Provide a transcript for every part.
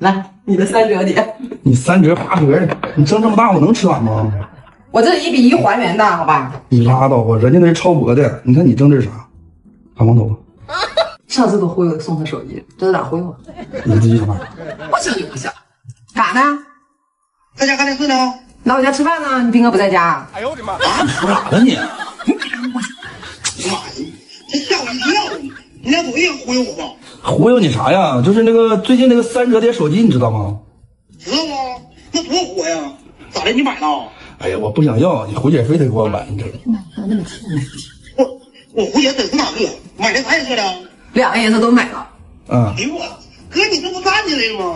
来，你的3折叠。你3折8折的，你挣这么大，我能吃完吗？我这1比1还原的，好吧？你拉倒吧，人家那是超薄的。你看你挣这是啥？大光头。上次都忽悠送他手机，这是咋忽悠？你自己想办法。我想就不想。咋呢？在家干点事呢？来我家吃饭呢，你斌哥不在家。哎呦我的妈！你说啥呢你？妈呀，这吓我一跳！你俩昨天忽悠我吧？忽悠你啥呀？就是那个最近那个3折叠手机，你知道吗？知道啊，那多火呀！咋的？你买了？哎呀，我不想要，你回姐非得给我买，你这。我胡姐真是哪个？买的啥颜色的？2个颜色都买了。嗯。哎呦我，哥你这不站起来了吗？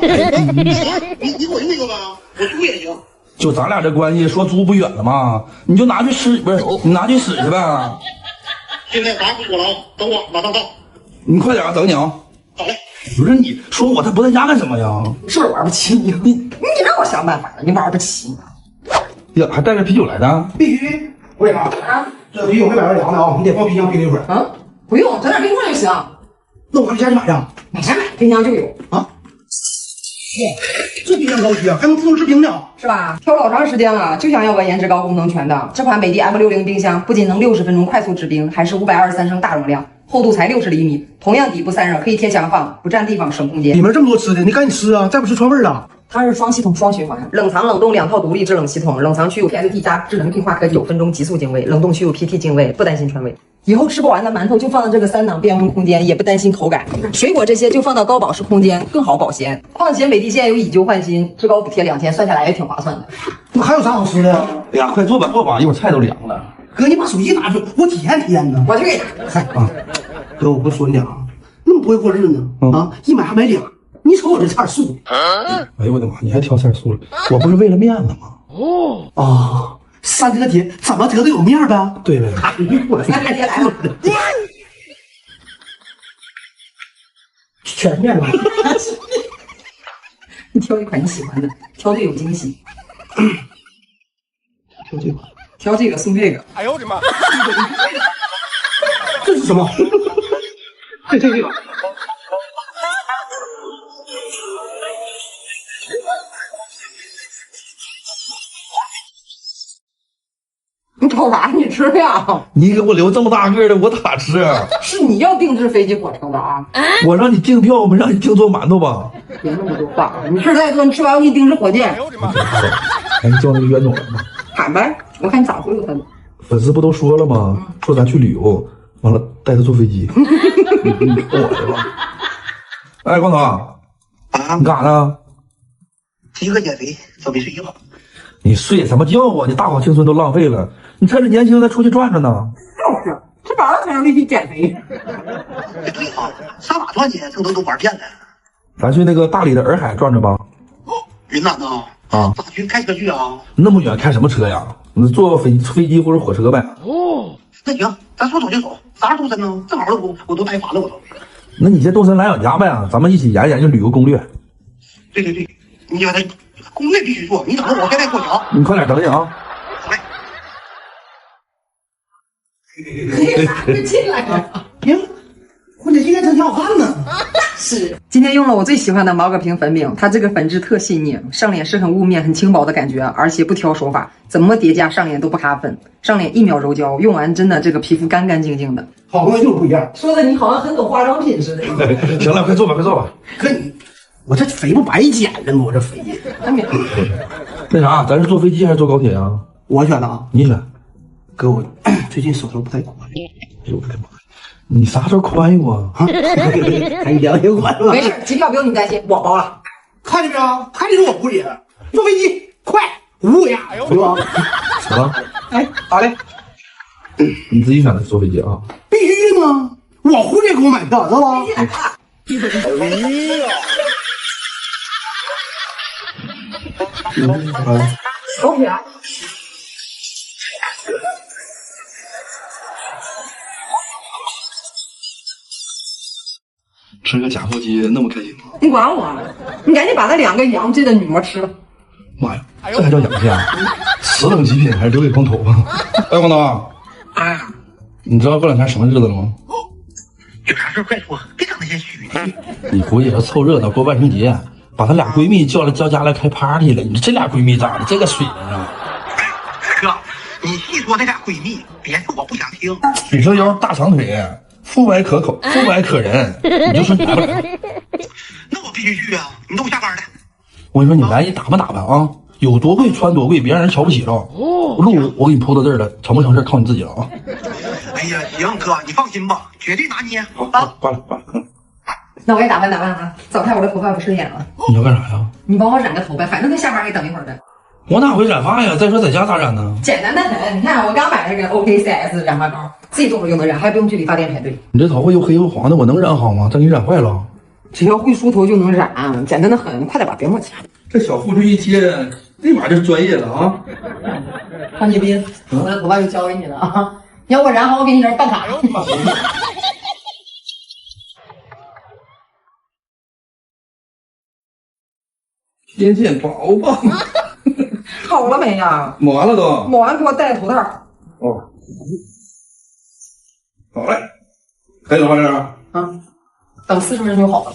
你给我用一个吧，我租也行。就咱俩这关系，说租不远了吗？你就拿去使，不是你拿去使去呗。现在啥也不说了啊，等我马上到。你快点，等你啊。好嘞。不是你说他不在家干什么呀？是不是玩不起你？你让我想办法，你玩不起。呀，还带着啤酒来的？必须！我给啊，这啤酒没买完凉的啊，你得放冰箱冰一会儿。啊，不用，整点冰块就行。那我上家去买去。哪家买？冰箱就有啊。哇，这冰箱高级啊，还能自动制冰呢，是吧？挑老长时间了，就想要个颜值高、功能全的。这款美的 M60冰箱不仅能60分钟快速制冰，还是523升大容量，厚度才60厘米，同样底部散热，可以贴墙放，不占地方省空间。里面这么多吃的，你赶紧吃啊，再不吃串味了。它是双系统双循环，冷藏冷冻2套独立制冷系统，冷藏区有 PST 加智能净化科技，9分钟急速净味，冷冻区有 PT 净味，不担心串味。以后吃不完的馒头就放到这个3档变温空间，也不担心口感。水果这些就放到高保湿空间，更好保鲜。况且美的现在有以旧换新，质高补贴2000，算下来也挺划算的。那还有啥好吃的？哎呀，快坐吧坐吧，一会儿菜都凉了。哥，你把手机拿出来，我体验体验呢。我去给你嗨啊，哥，我不说你俩啊，那么不会过日子呢啊，一买还买俩。你瞅我这菜素，哎呦我的妈！你还挑菜素了？我不是为了面子吗？哦啊，3折叠怎么折都有面呗？对呗。我3折叠来了，全面了。你挑一款你喜欢的，挑对有惊喜。挑这个，挑这个送这个。哎呦我的妈！这是什么？这个。你瞅啥？你吃呀？你给我留这么大个的，我咋吃？是你要定制飞机火车的啊！我让你订票，没让你订做馒头吧？别那么多话，你吃太多，你吃完我给你定制火箭。哎呦我的妈！哎，你叫那个冤种来吧。喊呗，我看你咋忽悠他的。粉丝不都说了吗？说咱去旅游，完了带他坐飞机。你瞅我的吧。哎，光头，你干啥呢？一个减肥，准备睡觉。你睡什么觉啊？你大好青春都浪费了，你趁着年轻再出去转转呢。就是吃饱了才能立即减肥。对啊，上哪赚钱？这都玩遍了。咱去那个大理的洱海转转吧。云南呢？啊，咋去开车去啊？那么远开什么车呀？你坐飞机或者火车呗。哦，那行，咱说走就走。啥时候动身呢？正好我都待烦了，我都。那你先动身来俺家呗，咱们一起研究研究旅游攻略。对，你把它攻略必须做，你等着我现在过桥。你快点等等啊！好嘞。快进来呀！行，我这今天真挺好看呢。是，今天用了我最喜欢的毛戈平粉饼，它这个粉质特细腻，上脸是很雾面、很轻薄的感觉，而且不挑手法，怎么叠加上脸都不卡粉，上脸1秒柔焦，用完真的这个皮肤干干净净的。好东西就是不一样。说的你好像很懂化妆品似的。行了，快坐吧，快坐吧。哥你，我这肥不白减了吗？我这肥。那啥，咱是坐飞机还是坐高铁啊？我选的啊，你选。哥，我最近手头不太宽裕。哎呦我的妈！你啥时候宽裕啊？还良心还吗？没事，机票不用你担心，我包了。看见没有？还得是我补里，坐飞机快无尾牙，对吧？什么？哎，好嘞，你自己选的坐飞机啊？必须的吗？我胡姐给我买票，知道吧？高铁啊。吃个假货机那么开心吗？你管我？你赶紧把那2个洋气的女模吃了。妈呀，这还叫洋气啊？此等极品还是留给光头吧。哎，光头啊，你知道过2天什么日子了吗？有啥事快说，别整那些虚的。你回去要凑热闹过万圣节，把她俩闺蜜叫家来开 party 了。你说这俩闺蜜咋的？这个水平啊！哥，你细说那俩闺蜜，别的我不想听。水蛇腰，大长腿，肤白可口，肤白可人，你就说你来不来？那我必须去啊！你等我下班的。我跟你说，你来你打扮打扮啊，有多贵穿多贵，别让人瞧不起了。路我给你铺到这儿了，成不成事靠你自己了啊！哎呀，行哥，你放心吧，绝对拿捏。好，挂了。那我也打扮打扮啊，早看我的头发不顺眼了。你要干啥呀？你帮我染个头呗，反正他下班还等一会儿的。我哪会染发呀？再说在家咋染呢？简单的很，你看我刚买了个 OKCS 染发膏，自己动手就能染，还不用去理发店排队。你这头发又黑又黄的，我能染好吗？再给你染坏了。只要会梳头就能染，简单的很，快点吧，别磨叽。这小付出一接，立马就专业了啊！潘杰斌，我的头发就交给你了啊！你要我染好，我给你这儿办卡。天线宝宝，好了没呀？抹完了都。抹完给我戴头套。哦，好嘞，还有花这儿。等40分钟就好了。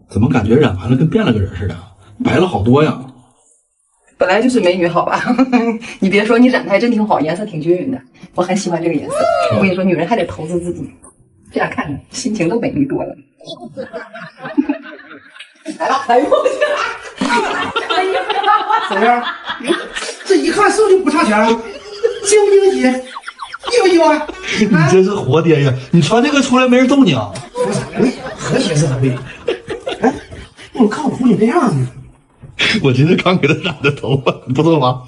怎么感觉染完了跟变了个人似的，白了好多呀？本来就是美女，好吧？你别说，你染的还真挺好，颜色挺均匀的，我很喜欢这个颜色。我跟你说，女人还得投资自己，这样看着心情都美丽多了。来吧，哎呦我去！怎么样？这一看是不是就不差钱啊？经不经济？意不意外？你真是活爹呀！你穿这个出来没人揍你啊？不是，和谐是很美。哎，你看我父亲这样呢，我今天刚给他染的头发，不错吧？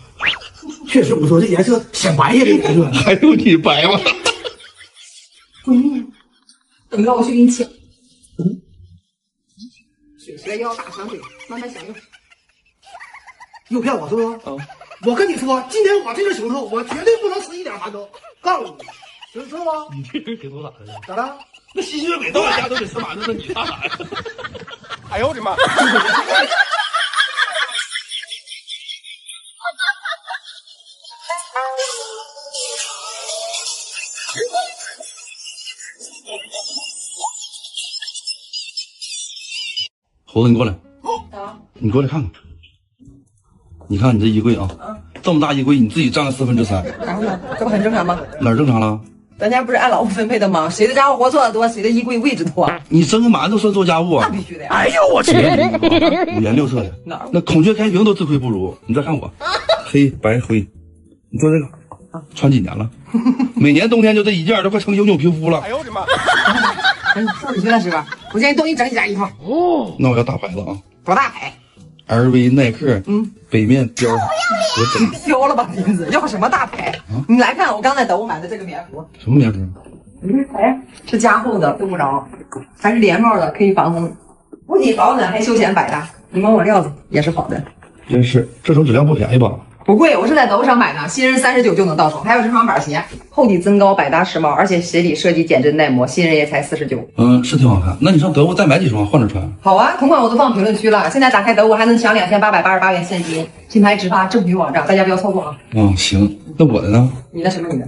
确实不错，这颜色显白呀，这颜色。还有你白吗？闺蜜，等着我去给你请。水蛇腰，大长腿，慢慢享用。诱骗我是不是？我跟你说，今天我这个行头，我绝对不能吃一点馒头，告诉你，知道吗？你这人挺多咋的？咋的？那吸血鬼到俺家都得吃馒头，那你啥啥呀？哎呦我的妈！猴子，你过来，你过来看看。你看你这衣柜啊，这么大衣柜，你自己占了3/4。然后呢？这不很正常吗？哪儿正常了？咱家不是按劳务分配的吗？谁的家务活做的多，谁的衣柜位置多。你蒸个馒头算做家务啊？那必须的呀！哎呦我去！五颜六色的，那孔雀开屏都自愧不如。你再看我，黑白灰，你做这个，穿几年了？每年冬天就这一件，都快成永久皮肤了。哎呦我的妈！说你去了是吧？我建议多给你整几件衣服。那我要大牌子啊多大牌？ ，LV、耐克，北面貂，我整飘了吧，金子！要什么大牌？你来看，我刚在德国买的这个棉服。什么棉服？哎，是加厚的，用不着，还是连帽的，可以防风，不仅保暖还休闲百搭。你摸摸料子也是好的，真是，这种质量不便宜吧？不贵，我是在德国上买的，新人39就能到手，还有这双板鞋，厚底增高，百搭时髦，而且鞋底设计减震耐磨，新人也才49。是挺好看。那你上德国再买几双换着穿？好啊，同款我都放评论区了，现在打开德国还能享2888元现金，品牌直发正品网站，大家不要错过啊！行，那我的呢？你的什么你的？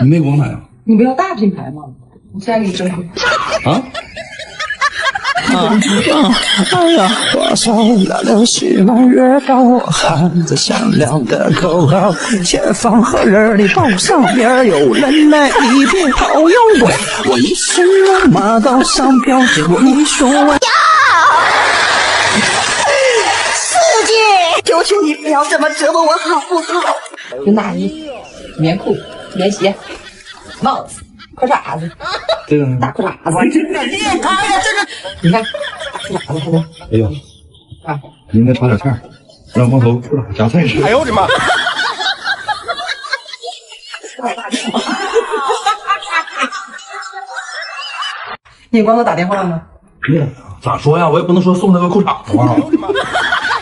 你没给我买啊？你不要大品牌吗？我现在给你升级。啊？哎呀，花哨那流水满月高，喊着响亮的口号，前方何人的报上边有人来一片好勇鬼，我一身戎马到上飘，结果你说我四姐，求求你不要这么折磨我好不好？有大衣、棉裤、棉鞋、帽子、裤衩子、这个呢？大裤衩子。哎呀，这个你看，大裤衩子还能哎呦，啊，你应该炒点菜，让光头夹菜吃。哎呦我的妈！你给光头打电话了吗？别咋说呀？我也不能说送他个裤衩子吧？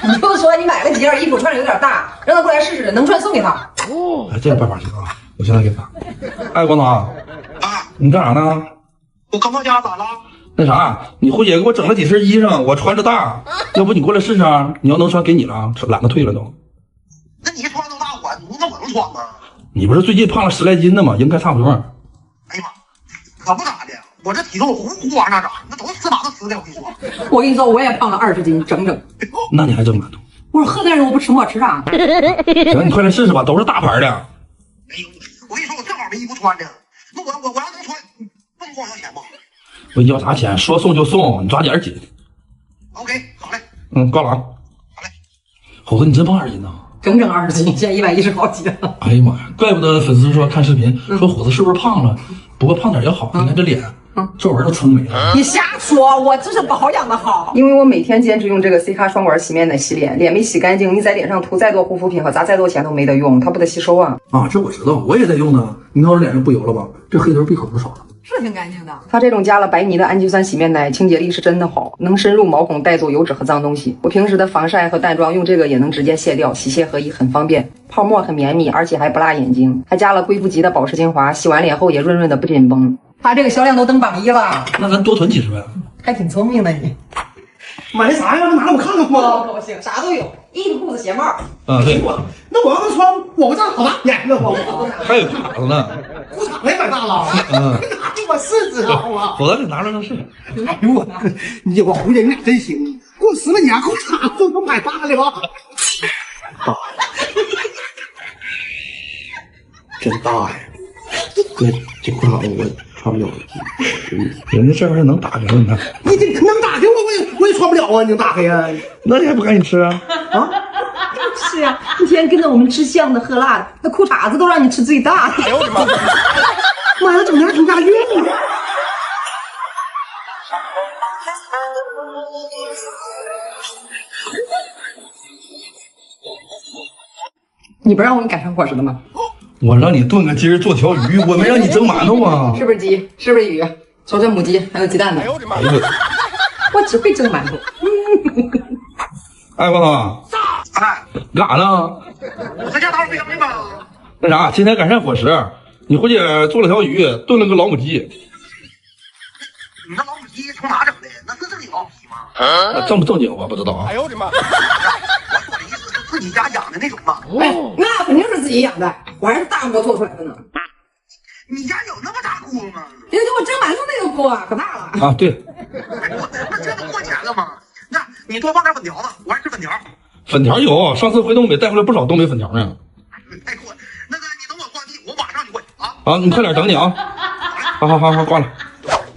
你就说你买了几件衣服穿着有点大，让他过来试试，能穿送给他。哎，这个办法行啊！我现在给他。哎，光头啊，你干啥呢？我刚到家咋了？那啥，你慧姐给我整了几身衣裳，我穿着大，要不你过来试试？你要能穿给你了，懒得退了都。那你穿那么大那我能穿吗？你不是最近胖了10来斤呢吗？应该差不多。哎呀妈，可不咋的，我这体重呼呼往上涨，那都是芝麻的死的，我跟你说。我跟你说，我也胖了20斤，整整。那你还真满足。我说河南人我不吃，我吃啥？行，你快来试试吧，都是大牌的。哎呦，我跟你说，我正好没衣服穿呢。那我要能穿，不能跟我要钱吗我要啥钱？说送就送，你抓点紧。 ？OK， 好嘞。挂了啊。好嘞。猴子，你真胖20斤呢？整整20斤，现在110好几了。哎呀妈呀，怪不得粉丝说看视频说虎子是不是胖了？不过胖点也好，你看这脸，皱纹都撑没了。你瞎说，我这是保养的好。因为我每天坚持用这个 C 卡双管洗面奶洗脸，脸没洗干净，你在脸上涂再多护肤品和砸再多钱都没得用，它不得吸收啊。啊，这我知道，我也在用呢。你看我脸上不油了吧？这黑头闭口都少了。是挺干净的。它这种加了白泥的氨基酸洗面奶，清洁力是真的好，能深入毛孔带走油脂和脏东西。我平时的防晒和淡妆用这个也能直接卸掉，洗卸合一很方便，泡沫很绵密，而且还不辣眼睛。还加了贵妇级的保湿精华，洗完脸后也润润的不紧绷。它这个销量都登榜1了，那咱多囤几十万。还挺聪明的你。买的啥呀？拿来我看看吧。高兴，啥都有，衣服、裤子、鞋帽。啊，对，那我要是穿，我不这好大眼呢我。还有卡子呢。裤衩也买大了。嗯，我试试啊我。否则你拿着能试。哎呦我，我回去你俩真行，过10来年裤衩都买大了。大，真大呀！这裤衩我穿不了。人家这玩意儿能打开，你看。你这能打开我也穿不了啊！你能打开呀？那你还不赶紧吃啊？啊？是呀，一天跟着我们吃香的喝辣的，那裤衩子都让你吃最大的。哎呦我的妈！妈呀，整天挺押韵呢。你不让我给你改成伙食的吗？我让你炖个鸡儿做条鱼，我没让你蒸馒头啊。是不是鸡？是不是鱼？手蒸母鸡，还有鸡蛋的。哎呦我的妈！我只会蒸馒头。哎，光头，哎，干啥呢？我在家打扫卫生呢吧？那啥，今天改善伙食，你回去做了条鱼，炖了个老母鸡。你那老母鸡从哪整的？那是正经老母鸡吗？正不正经我不知道啊。哎呦我的妈！我说的意思是自己家养的那种吗？哎，那肯定是自己养的，我还是大锅做出来的呢。你家有那么大锅吗？人家给我蒸馒头那个锅可大了。啊，对，哎我那这不过钱了吗？那你多放点粉条子，我爱吃粉条。粉条有，上次回东北带回来不少东北粉条呢。哎我那个你等我挂机，我马上就过去啊。啊，你快点等你啊。好，挂了。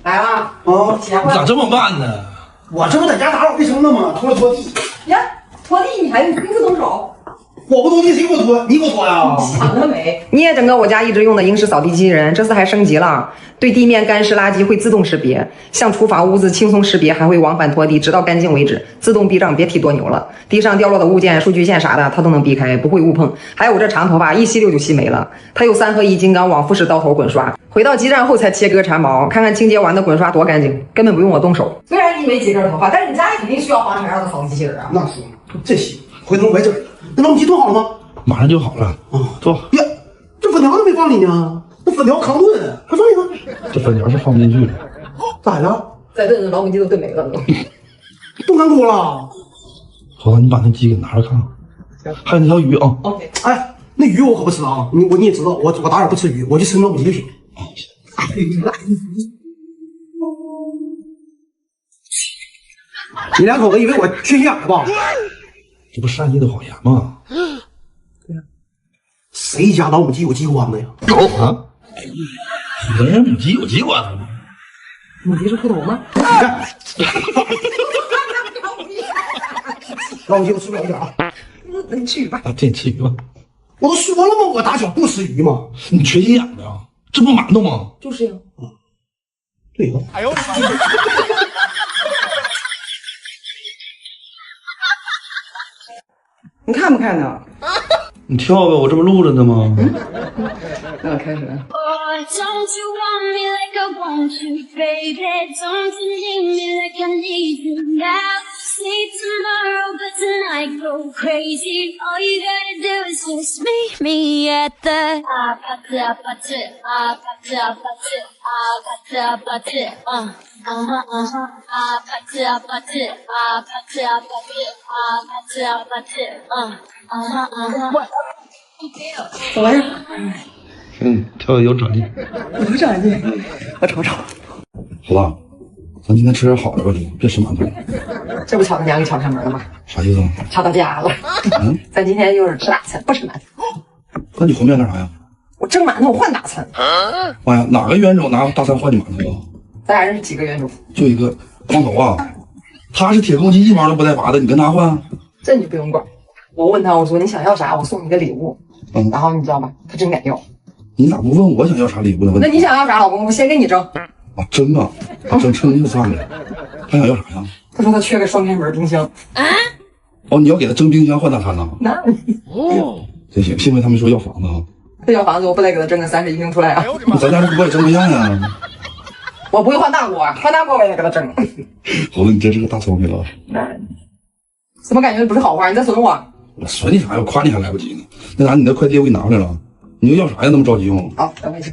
来了啊，起来你咋这么慢呢？我这不在家打扫卫生呢吗？拖了拖地。呀，拖地你还用亲自动手？我不拖地谁给我拖？你给我拖呀？想得美！你也整个我家一直用的英式扫地机器人，这次还升级了，对地面干湿垃圾会自动识别，像厨房污渍轻松识别，还会往返拖地，直到干净为止，自动避障，别提多牛了。地上掉落的物件、数据线啥的，它都能避开，不会误碰。还有我这长头发，一吸溜就吸没了。它有3合1金刚往复式刀头滚刷，回到基站后才切割缠毛，看看清洁完的滚刷多干净，根本不用我动手。虽然你没几根头发，但是你家里肯定需要防尘样的扫地机器人啊。那是，这行，回头我也整。那老母鸡炖好了吗？马上就好了。啊，坐。呀，这粉条都没放里呢，那粉条扛炖，快放里头。这粉条是放不进去的。咋的？再炖老母鸡都炖没了都。炖干锅了。猴子，你把那鸡给拿着看看。还有那条鱼啊。OK。哎，那鱼我可不吃啊！你也知道，我打小不吃鱼，我就吃老母鸡就行。你两口子以为我缺心眼了吧？这不善意的谎言吗？谁家老母鸡有鸡冠子呀？啊？人家母鸡有鸡冠子吗？母鸡是秃头吗？你看，老母鸡我吃不了一点啊！那你吃鱼吧。啊，对，你吃鱼吧。我都说了吗？我打小不吃鱼吗？你缺心眼子呀？这不馒头吗？就是呀。对呀。哎呦我的妈！你看不看呢？你跳呗，我这不录着呢吗？那我开始了。 Oh, don't you want me like I want you, baby? Don't you need me like I need you now? Sleep tomorrow, but tonight go crazy. All you gotta do is just meet me at the怎么样？跳的有转力。有长进，我瞅瞅。好吧，咱今天吃点好的吧，别吃馒头。这不敲他娘给敲上门了吗？啥意思啊？敲到家了。咱今天就是吃大餐，不吃馒头。那你和面干啥呀？我蒸馒头换大餐。妈呀，哪个冤种拿大餐换你馒头啊？咱俩认识几个冤种？就一个光头啊，他是铁公鸡，一毛都不带拔的，你跟他换？这你不用管。我问他，我说你想要啥，我送你个礼物。然后你知道吧，他真敢要。你咋不问我想要啥礼物呢？那你想要啥，老公？我先给你蒸。啊，蒸啊，蒸就算了。他想要啥呀？他说他缺个双开门冰箱。哦，你要给他蒸冰箱换大餐呢？那真行，幸亏他没说要房子啊。他要房子，我不得给他蒸个31平出来啊？咱家这锅也蒸不下呀。我不会换大锅，换大锅我也得给他蒸。猴子，你真是个大聪明了。怎么感觉不是好话？你在损我？我损你啥呀？我夸你还来不及呢。那啥，你那快递我给你拿回来了。你又要啥呀？那么着急用？好，等我一下。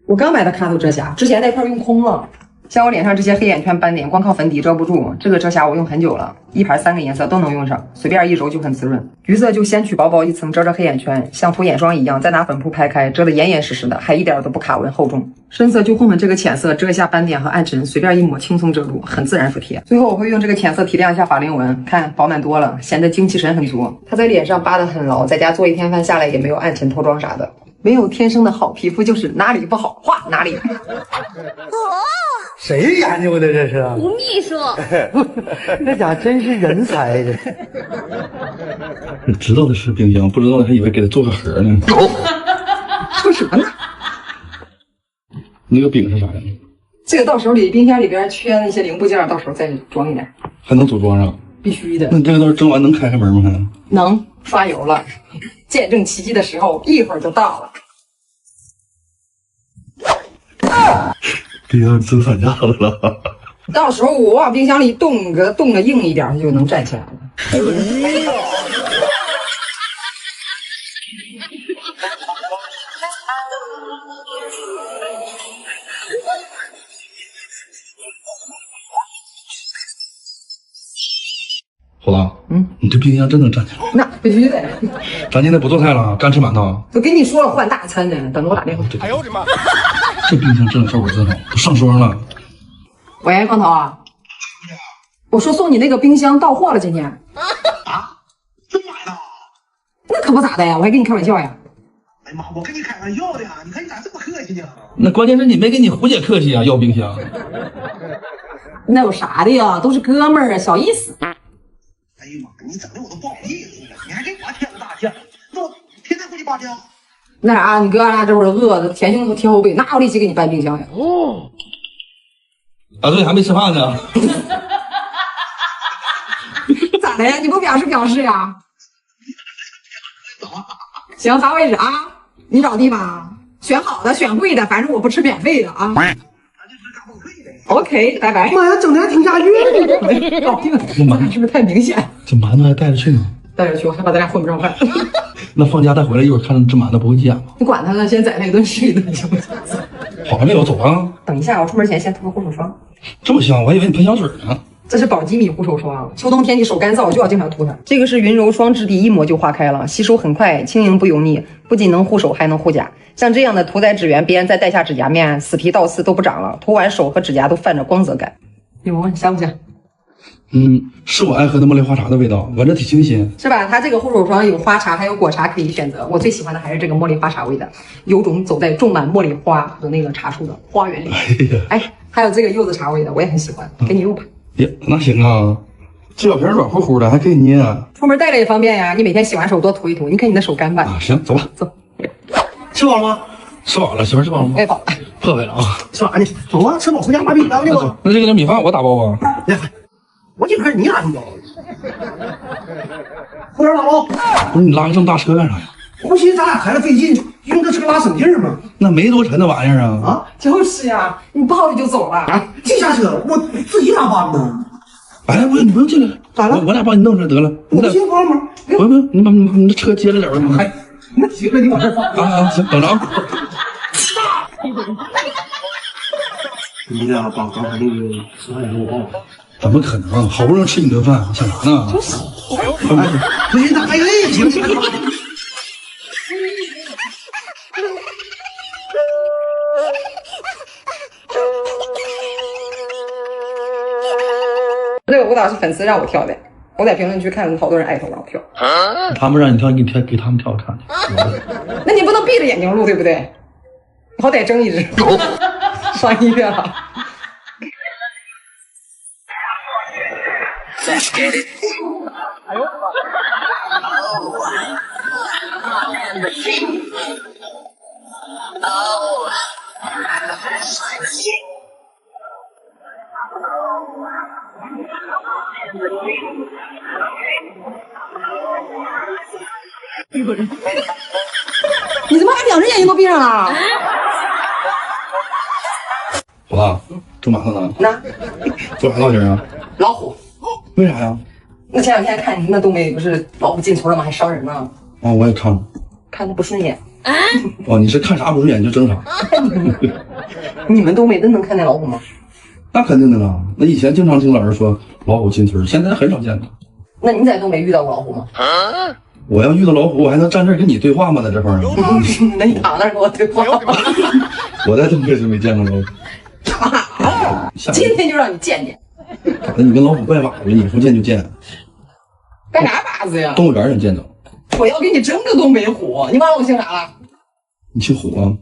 我刚买的卡头遮瑕，之前那块用空了。像我脸上这些黑眼圈斑点，光靠粉底遮不住。这个遮瑕我用很久了，一盘3个颜色都能用上，随便一揉就很滋润。橘色就先取薄薄一层遮着黑眼圈，像涂眼霜一样，再拿粉扑拍开，遮得严严实实的，还一点都不卡纹厚重。深色就混混这个浅色，遮一下斑点和暗沉，随便一抹轻松遮住，很自然服帖。最后我会用这个浅色提亮一下法令纹，看饱满多了，显得精气神很足。它在脸上扒得很牢，在家做一天饭下来也没有暗沉脱妆啥的。没有天生的好皮肤，就是哪里不好画哪里。谁研究的这是？吴秘书，这家真是人才的。知道的是冰箱，不知道的还以为给他做个盒呢。说什么呢？那个饼是啥呀？这个到时候冰箱里边缺那些零部件，到时候再装一点。还能组装上？必须的。那你这个到时候蒸完能开门吗？还能刷油了。见证奇迹的时候一会儿就到了。冰箱蒸散架子了。到时候我往冰箱里冻个硬一点，就能站起来了。虎子，你这冰箱真能站起来？那必须的。咱今天不做菜了，干吃馒头。都跟你说了换大餐呢，等着我打电话。哎呦我的妈！这冰箱质量效果真好，都上霜了。喂，光头啊，我说送你那个冰箱到货了，今天。啊？真买的？那可不咋的呀，我还跟你开玩笑呀。哎呀妈，我跟你开玩笑的呀！你看你咋这么客气呢？那关键是你没跟你胡姐客气啊，要冰箱。那有啥的呀？都是哥们儿啊，小意思。哎呀妈，你整的我都不好意思了，你还给我添个大件，那我天天回去扒家。那啥，你哥俩这会儿饿的，前胸都贴后背，哪有力气给你搬冰箱呀？哦。啊，对，还没吃饭呢。咋的呀？你不表示呀？行，啥位置啊？你找地方，选好的，选贵的，反正我不吃免费的啊。OK， 拜拜。妈呀，整的还挺押韵。搞定了，咱俩是不是太明显？这馒头还带着去呢。带着去，我害怕咱俩混不上饭。那放假带回来，一会儿看着这馒头不会急眼吗？你管他呢，先宰他一顿是一顿行不行？好还没有，走啊。等一下，我出门前先涂个护手霜。这么香，我还以为你喷香水呢。这是宝基米护手霜，秋冬天气手干燥就要经常涂它。这个是云柔双质地，一抹就化开了，吸收很快，轻盈不油腻，不仅能护手，还能护甲。像这样的涂在指缘边，再带下指甲面，死皮倒刺都不长了。涂完手和指甲都泛着光泽感。哟，你香不香？是我爱喝的茉莉花茶的味道，闻着挺清新，是吧？它这个护手霜有花茶还有果茶可以选择，我最喜欢的还是这个茉莉花茶味的，有种走在种满茉莉花和那个茶树的花园里。哎，还有这个柚子茶味的，我也很喜欢，给你用吧。呀，那行啊，这小瓶软乎乎的，还可以捏。出门带着也方便呀，你每天洗完手多涂一涂，你看你的手干吧。啊，行，走吧，走。吃饱了吗？吃饱了，媳妇吃饱了吗？哎，饱。破费了啊！吃啥呢？走啊，吃饱回家把饼当去吧。那这个米饭我打包吧。我一看你俩你包，喝点打包。不是你拉个这么大车干啥呀？不寻思咱俩开了费劲，用这车拉省劲儿吗？那没多沉的玩意儿啊！啊，就是呀，你抱着就走了。这下车我自己咋搬呢？哎，你不用进来，咋了？我俩帮你弄着得了。我不信帮吗？不用，你把你这车接着点吧。哎，那行了，你往这放。啊，行，等着啊。你俩把刚才那个吃饭给我报了。怎么可能？好不容易吃你顿饭，想啥呢？不行，咱还累行。舞蹈是粉丝让我跳的，我在评论区看了好多人艾特我让我跳。他们让你跳，你给他们跳看去。那你不能闭着眼睛录，对不对？好歹睁一只。上医院了。哎呦！你怎么把两只眼睛都闭上了？我正马上呢。那做啥造型啊？老虎。为啥呀？那前两天看你那东北不是老虎进村了吗？还伤人呢。哦，我也看了。看他不顺眼。哦，你是看啥不顺眼就整啥。你们东北真能看见老虎吗？那肯定的了。那以前经常听老人说老虎进村，现在很少见了。那你在东北遇到过老虎吗？我要遇到老虎，我还能站这儿跟你对话吗？在这块儿呢？那你躺那儿跟我对话。我在东北是没见过老虎。今天就让你见见。咋的？你跟老虎拜把子，你说见就见？拜啥把子呀？动物园能见着。我要给你整个东北虎，你忘了我姓啥了？你姓虎啊？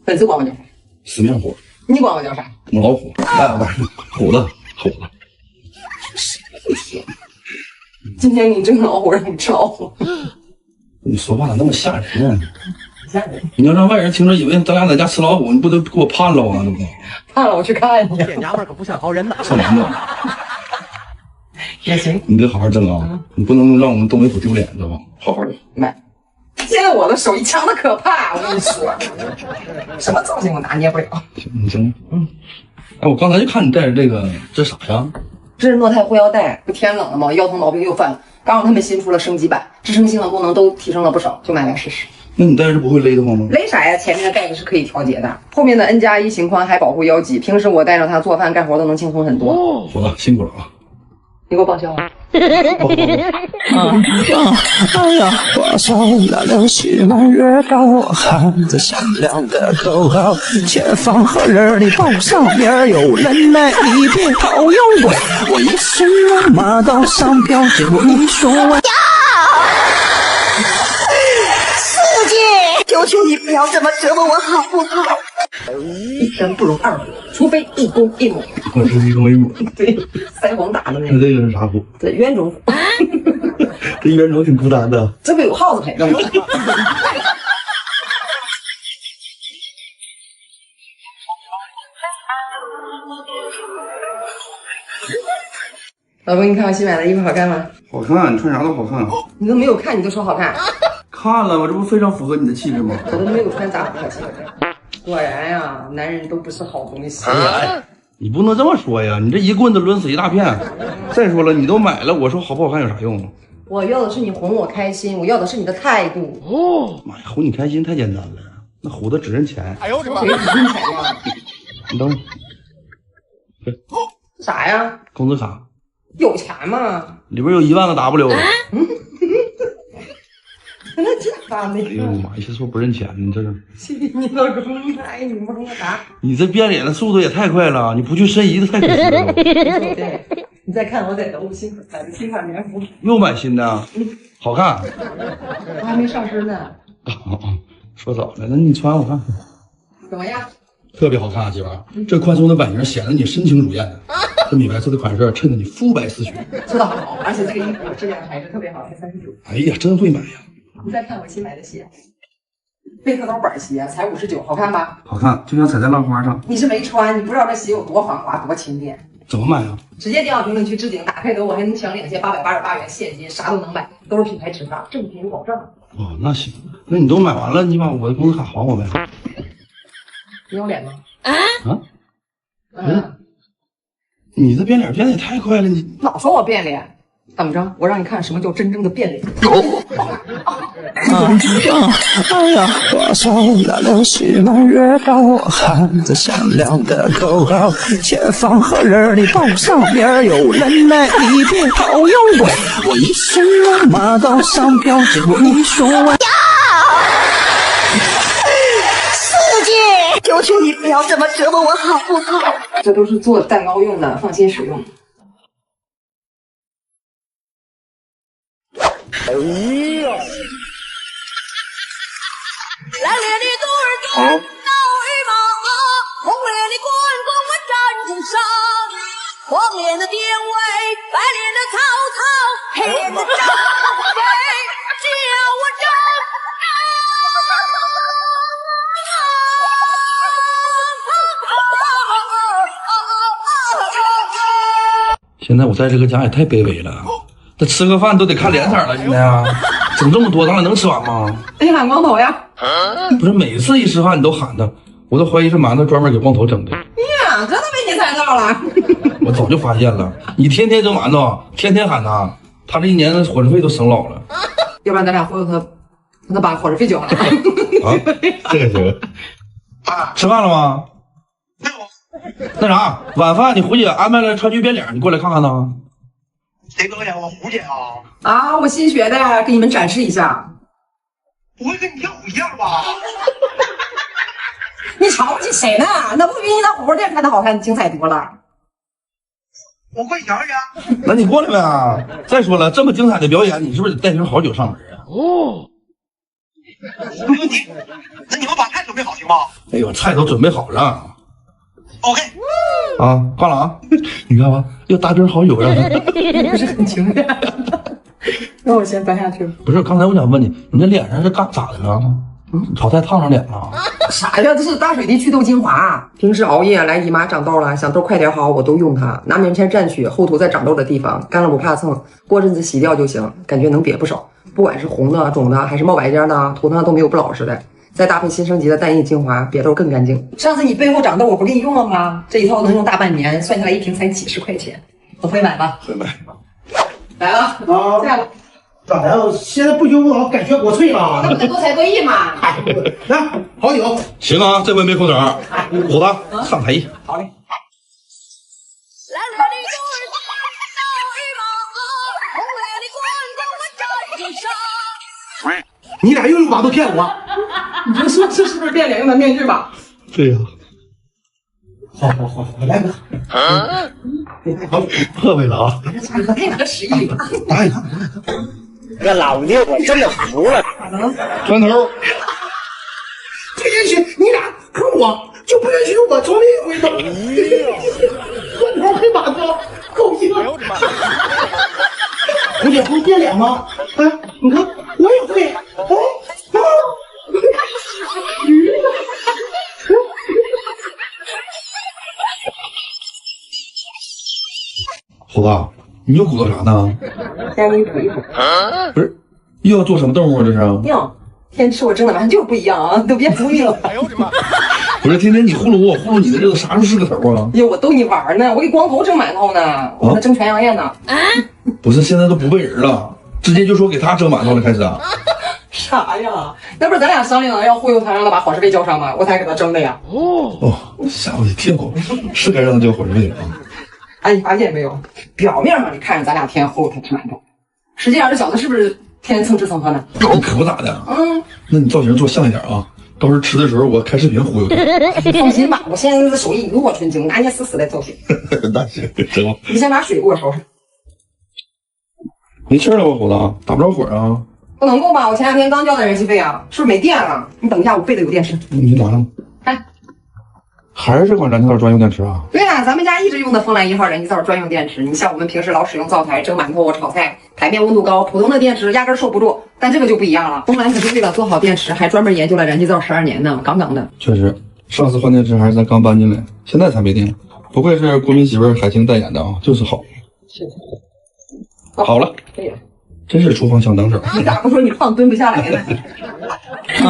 粉丝管我叫啥？死面虎。你管我叫啥？母老虎。哎，不是虎子，虎子。今天你整老虎，让你吃老虎。你说话咋那么吓人呢？吓人！你要让外人听着以为咱俩在家吃老虎，你不得给我判了啊？对不对？判了，我去看去。这娘们可不像好人呐。上完了。也行，你得好好整啊！你不能让我们东北虎丢脸，知道吧？好好的。买。现在我的手艺强的可怕，我跟你说，什么造型我拿捏不了。行，你行。哎，我刚才就看你戴着这啥呀？这是诺泰护腰带，不天冷了吗？腰疼毛病又犯了。刚好他们新出了升级版，支撑性的功能都提升了不少，就买来试试。那你戴着不会勒得慌吗？勒啥呀？前面的盖子是可以调节的，后面的 N+1型宽还保护腰肌，平时我带着它做饭干活都能轻松很多。虎子辛苦了啊！你给我报销啊！哎呀，多少那流星满月高，喊着响亮的口号，前方何人的报上边有人来，一别好勇贵，我一身戎马到上飘，结果你说我四姐，求求你不要这么折磨我好不好？一山不容二虎，除非一公一母。我是一公一母。对，腮黄打的那个。那这个是啥虎？这冤种虎。这冤种挺孤单的。这不有耗子陪着吗？老公，你看我新买的衣服好看吗？好看，你穿啥都好看。你都没有看，你就说好看。看了，我这不非常符合你的气质吗？我都没有穿，咋不客气？果然呀，男人都不是好东西。你不能这么说呀！你这一棍子抡死一大片。再说了，你都买了，我说好不好看有啥用？我要的是你哄我开心，我要的是你的态度。哦，妈呀，哄你开心太简单了，那虎子只认钱。哎呦我的妈！谁只认钱呀？你等会儿，啥呀？工资卡有钱吗？里边有1万个 W。那这发的？哎呦妈，一说不认钱，你这是？你老公爱你蒙个啥？你这变脸的速度也太快了，你不去申遗的太可惜了。你再看我在德物新款买的新款棉服，又买新的，好看。我还没上身呢。说早了，那你穿我看。怎么样？特别好看啊，媳妇儿。这宽松的版型显得你深情如艳。这米白色的款式衬得你肤白似雪。说的好，而且这个衣服质量还是特别好，才39。哎呀，真会买呀！你再看我新买的鞋，贝壳刀板鞋，才59，好看吧？好看，就像踩在浪花上。你是没穿，你不知道这鞋有多防滑，多轻便。怎么买啊？直接点我评论区置顶，打开头我还能享2888元现金，啥都能买，都是品牌直发，正品有保障。哦，那行，那你都买完了，你把我的工资卡还我呗。你有脸吗？你这变脸变得也太快了，你老说我变脸，怎么着？我让你看什么叫真正的变脸。哎呀，多少那流星满月高，喊着响亮的口号，前方何人的报上边有人来，一别好勇贵，我一身戎马到上飘，结果你说我。四姐，求求你不要这么折磨我好不好？这都是做蛋糕用的，放心使用。烈的肚儿中闹羽毛，红烈的滚滚我战阵上，黄脸的典韦，白脸的曹操，黑脸的张飞，叫我张现在我在这个家也太卑微了，这吃个饭都得看脸色了。现在啊，整这么多，咱俩能吃完吗？你喊光头呀？不是每次一吃饭你都喊他，我都怀疑是馒头专门给光头整的。呀，这都被你猜到了。我早就发现了，你天天蒸馒头，天天喊他，他这一年的伙食费都省老了。要不然咱俩忽悠他，让他把伙食费交了。啊，这个行。吃饭了吗？那啥，晚饭你回去安排了川剧变脸，你过来看看呢。谁表演？我胡姐啊！啊，我新学的，给你们展示一下。不会跟你跳舞一样吧？你瞧不起谁呢？那不比你在火锅店看的好看、精彩多了。我快想想。那你过来呗。再说了，这么精彩的表演，你是不是得带瓶好酒上门啊？哦，没问题。那你们把菜准备好行吗？哎呦，菜都准备好了。OK。啊，换了啊！你看吧，又大瓶好酒了。不是很情愿。那我先搬下去。不是，刚才我想问你，你这脸上是咋的了？炒菜烫上脸了？啥呀？这是大水地祛痘精华。平时熬夜来姨妈长痘了，想痘快点好，我都用它。拿棉签蘸取，厚涂在长痘的地方，干了不怕蹭，过阵子洗掉就行，感觉能瘪不少。不管是红的、肿的，还是冒白尖的，涂上都没有不老实的。再搭配新升级的淡印精华，瘪痘更干净。上次你背后长痘，我不给你用了吗？这一套能用大半年，算下来一瓶才几10块钱，我会买吧？会买。来了啊，下了。咋的？现在不修不好，改学国粹了。那不得多才多艺嘛？来，好酒。行啊，这回没空手。虎子上赔。好嘞。烈的肚儿中闹羽毛，红烈的滚滚我战阵上。你俩又用把都骗我。你就说这是不是变脸用的面具吧？对呀。好，来吧。好，破费了啊！场合太拿实意了。打一打。这老聂我真的服了。砖头。不允许你俩可我就不允许我从另一回头。砖头黑马子，够硬。胡姐会变脸吗？哎，你看我也会。哎，虎子，你又鼓捣啥呢？先给你补一补。不是，又要做什么动物啊？这是？哟，天吃我蒸的晚上就是不一样啊，都别胡逼了。不是，天天你呼噜我，呼噜你的日子啥时候是个头啊？哟，我逗你玩呢，我给光头蒸馒头呢，我给他蒸全羊宴呢。不是，现在都不背人了，直接就说给他蒸馒头了，开始啊？啥呀？那不是咱俩商量要忽悠他，让他把伙食费交上吗？我才给他蒸的呀。哦，吓我一跳，是该让他交伙食费啊。哎，你发现没有？表面上你看着咱俩天天忽悠他吃馒头，实际上这小子是不是天天蹭吃蹭喝呢？可不咋的。那你造型做像一点啊，到时候吃的时候我开视频忽悠他。放心吧，我现在手艺炉火纯青，拿捏死的造型。那行，整吧。你先把水给我烧上。没气了吧，虎子？打不着火啊？不能够吧？我前2天刚交的燃气费啊，是不是没电了？你等一下，我备的有电池。你拿上。看。还是这款燃气灶专用电池啊？对啊，咱们家一直用的风来1号燃气灶专用电池。你像我们平时老使用灶台蒸馒头、炒菜，台面温度高，普通的电池压根受不住。但这个就不一样了，风来可是为了做好电池，还专门研究了燃气灶12年呢，杠杠的。确实，上次换电池还是咱刚搬进来，现在才没电。不愧是国民媳妇海清代言的啊，就是好。好了，可以了。真是厨房响当手。你咋不说你胖蹲不下来呢？哎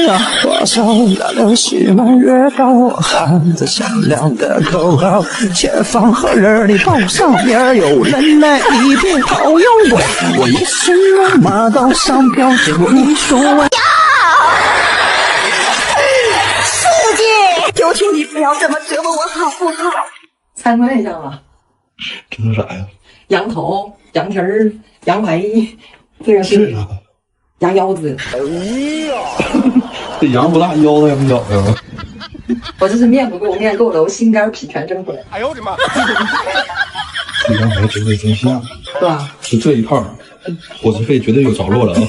呀，多少那流须满月高，喊着响亮的口号，前方何人的报上面有人来一边跑又滚，我一身戎马到上飘，结果你说我四姐，求求你不要这么折磨我好不好？参观一下吧。这是啥呀？羊头、羊蹄儿、羊排，这个是啥？羊腰子。这羊不大，腰子也不小呀。我这是面不够，面够了，我心肝脾全蒸出来。哎呦我的妈！这张牌真会真像，是吧？就这一套，伙食费绝对有着落了啊！